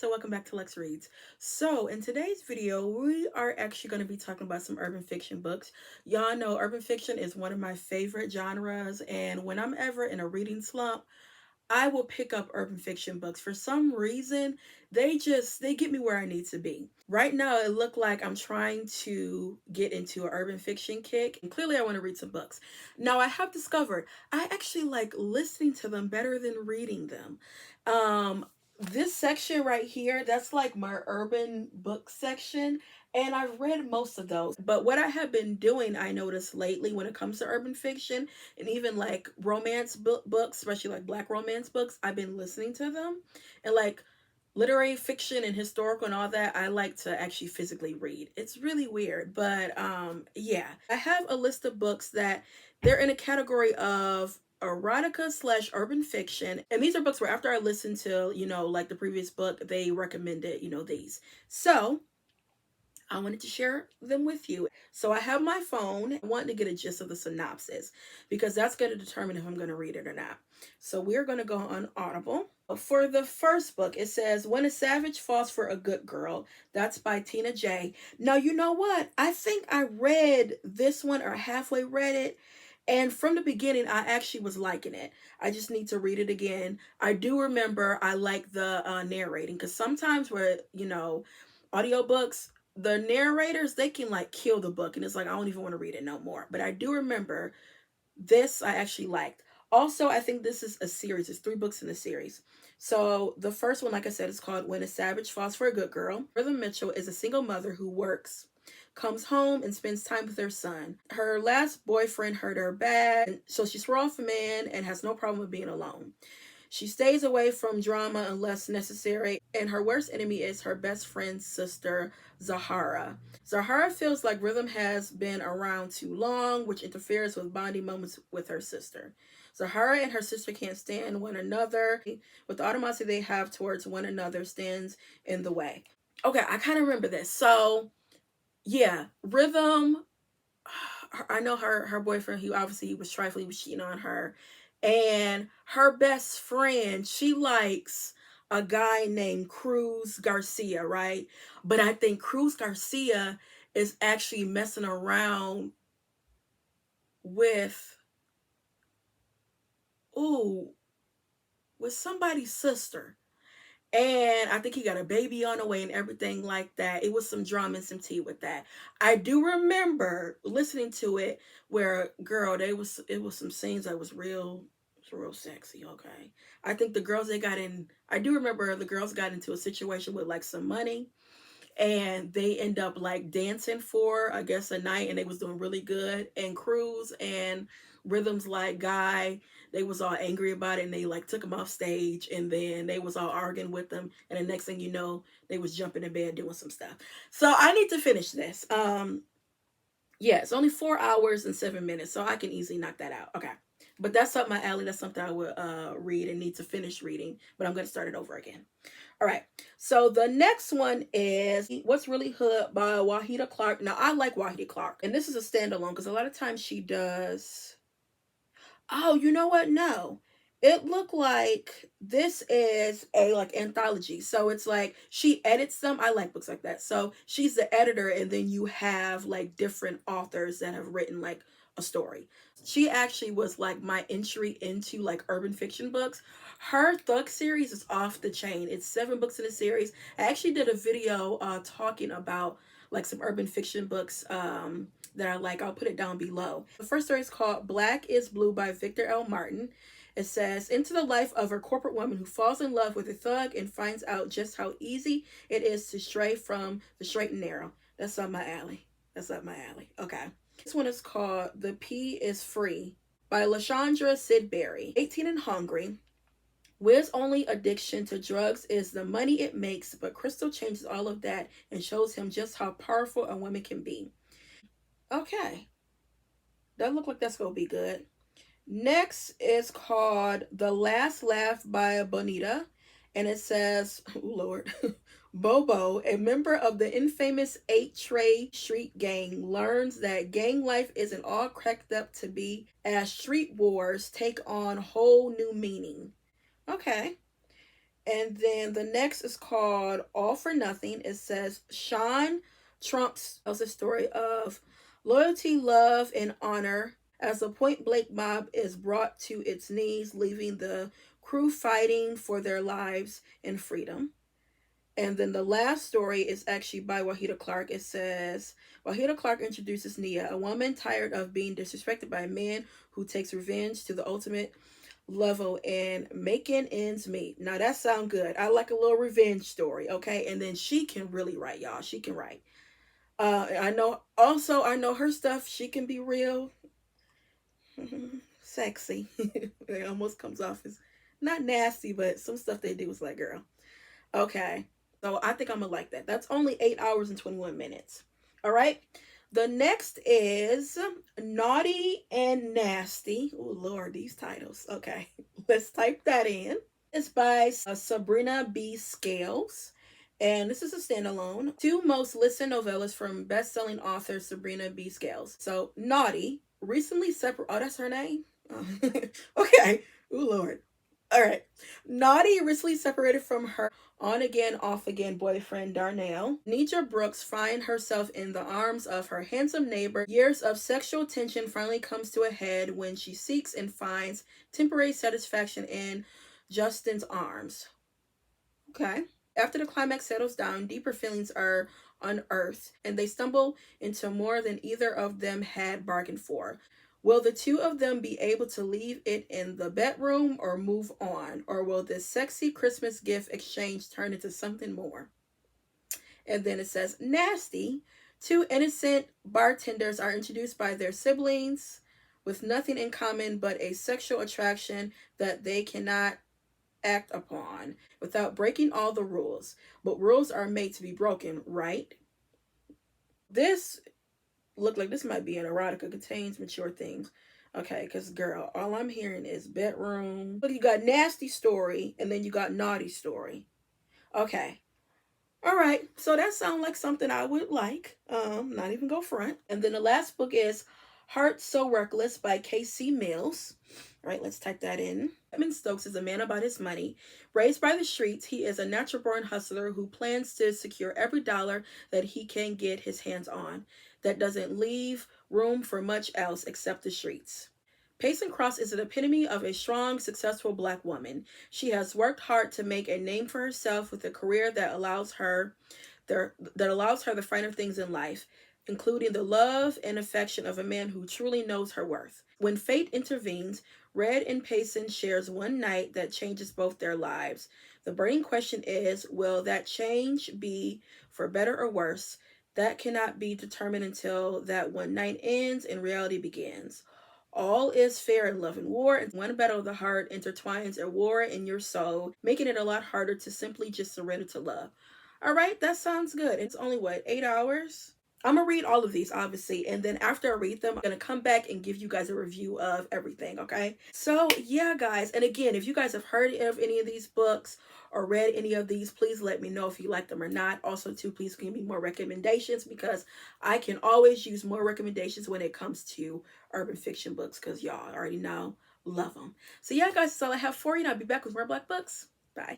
so welcome back to Lex Reads. So in today's video, we are actually going to be talking about some urban fiction books. Y'all know urban fiction is one of my favorite genres, and when I'm ever in a reading slump, I will pick up urban fiction books. For some reason, they get me where I need to be. Right now, it looked like I'm trying to get into an urban fiction kick, and clearly I want to read some books. Now, I have discovered I actually like listening to them better than reading them. This section right here, that's like my urban book section, and I've read most of those. But what I have been doing, I noticed lately when it comes to urban fiction, and even like romance books, especially like black romance books, I've been listening to them. And like literary fiction and historical and all that, I like to actually physically read. It's really weird, but yeah. I have a list of books that they're in a category of erotica slash urban fiction, and these are books where after I listened to, like the previous book, they recommended, these. So I wanted to share them with you. So I have my phone. I want to get a gist of the synopsis because that's going to determine if I'm going to read it or not. So we're going to go on Audible. For the first book, it says, When a Savage Falls for a Good Girl. That's by Tina J. Now, you know what? I think I read this one or halfway read it. And from the beginning, I actually was liking it. I just need to read it again. I do remember I like the narrating because sometimes where, audiobooks, the narrators, they can like kill the book and it's like I don't even want to read it no more. But I do remember this I actually liked. Also, I think this is a series. It's 3 books in the series. So the first one, like I said, is called When a Savage Falls for a Good Girl. Rhythm Mitchell is a single mother who works, comes home, and spends time with her son. Her last boyfriend hurt her bad, so she's thrown off a man and has no problem with being alone. She stays away from drama unless necessary, and her worst enemy is her best friend's sister, Zahara. Zahara feels like Rhythm has been around too long, which interferes with bonding moments with her sister. Zahara and her sister can't stand one another, but the animosity they have towards one another stands in the way. Okay, I kind of remember this. So, yeah, Rhythm, I know her boyfriend, he was trifling, he was cheating on her. And her best friend, she likes a guy named Cruz Garcia, right? But I think Cruz Garcia is actually messing around with, ooh, with somebody's sister. And I think he got a baby on the way and everything like that. It was some drama and some tea with that. I do remember listening to it where, girl, it was some scenes that was real sexy, okay? I think the girls they got in, I do remember the girls got into a situation with like some money and they end up like dancing for I guess a night and they was doing really good, and Cruz and Rhythm's like guy, they was all angry about it and they like took him off stage and then they was all arguing with them, and the next thing you know they was jumping in bed doing some stuff. So I need to finish this. Yeah, it's only 4 hours and 7 minutes, so I can easily knock that out. Okay, but that's up my alley. That's something I would read and need to finish reading, but I'm going to start it over again. All right, so the next one is What's Really Hood by Wahida Clark. Now, I like Wahida Clark, and this is a standalone because a lot of times she does. Oh, you know what? No. It looked like this is a like anthology. So it's like she edits them. I like books like that. So she's the editor, and then you have like different authors that have written like a story. She actually was like my entry into like urban fiction books. Her Thug series is off the chain. It's 7 books in a series. I actually did a video talking about like some urban fiction books that I like. I'll put it down below. The first story is called Black is Blue by Victor L. Martin. It says, into the life of a corporate woman who falls in love with a thug and finds out just how easy it is to stray from the straight and narrow. That's up my alley. That's up my alley. Okay. This one is called The P is Free by Lashandra Sidbury. 18 and hungry. Will's only addiction to drugs is the money it makes, but Crystal changes all of that and shows him just how powerful a woman can be. Okay. That look like that's going to be good. Next is called The Last Laugh by Bonita. And it says, oh Lord, Bobo, a member of the infamous 8 Trey Street gang, learns that gang life isn't all cracked up to be as street wars take on whole new meaning. Okay. And then the next is called All for Nothing. It says Sean Trump's tells the story of loyalty, love, and honor as the Point Blank mob is brought to its knees, leaving the crew fighting for their lives and freedom. And then the last story is actually by Wahida Clark. It says Wahida Clark introduces Nia, a woman tired of being disrespected by a man who takes revenge to the ultimate level and making ends meet. Now that sounds good. I like a little revenge story, okay? And then she can really write, y'all. She can write. I know her stuff. She can be real sexy. It almost comes off as not nasty, but some stuff they do is like, girl. Okay. So I think I'm gonna like that. That's only 8 hours and 21 minutes. All right. The next is Naughty and Nasty. Oh Lord, these titles. Okay. Let's type that in. It's by Sabrina B. Scales. And this is a standalone. Two most listened novellas from best-selling author Sabrina B. Scales. So Naughty recently separated. Oh, that's her name? Oh. Okay. Oh Lord. All right. Naughty recently separated from her on again, off again boyfriend Darnell. Nidra Brooks finds herself in the arms of her handsome neighbor. Years of sexual tension finally comes to a head when she seeks and finds temporary satisfaction in Justin's arms. Okay. After the climax settles down, deeper feelings are unearthed, and they stumble into more than either of them had bargained for. Will the two of them be able to leave it in the bedroom or move on? Or will this sexy Christmas gift exchange turn into something more? And then it says, Nasty. Two innocent bartenders are introduced by their siblings with nothing in common but a sexual attraction that they cannot act upon without breaking all the rules. But rules are made to be broken, right? This look like this might be an erotica, contains mature themes. Okay, because girl, all I'm hearing is bedroom. Look, you got nasty story and then you got naughty story. Okay. All right. So that sounds like something I would like. Not even go front. And then the last book is Heart So Reckless by K.C. Mills. All right, let's type that in. Edmund Stokes is a man about his money. Raised by the streets, he is a natural born hustler who plans to secure every dollar that he can get his hands on. That doesn't leave room for much else except the streets. Payson Cross is an epitome of a strong, successful black woman. She has worked hard to make a name for herself with a career that allows her the finer things in life, including the love and affection of a man who truly knows her worth. When fate intervenes, Red and Payson shares one night that changes both their lives. The burning question is, will that change be for better or worse? That cannot be determined until that one night ends and reality begins. All is fair in love and war, and one battle of the heart intertwines a war in your soul, making it a lot harder to simply just surrender to love. All right, that sounds good. It's only what, 8 hours? I'm gonna read all of these, obviously, and then after I read them, I'm gonna come back and give you guys a review of everything, okay? So, yeah, guys, and again, if you guys have heard of any of these books or read any of these, please let me know if you like them or not. Also, too, please give me more recommendations because I can always use more recommendations when it comes to urban fiction books because y'all already know, love them. So, yeah, guys, that's all I have for you, and I'll be back with more Black books.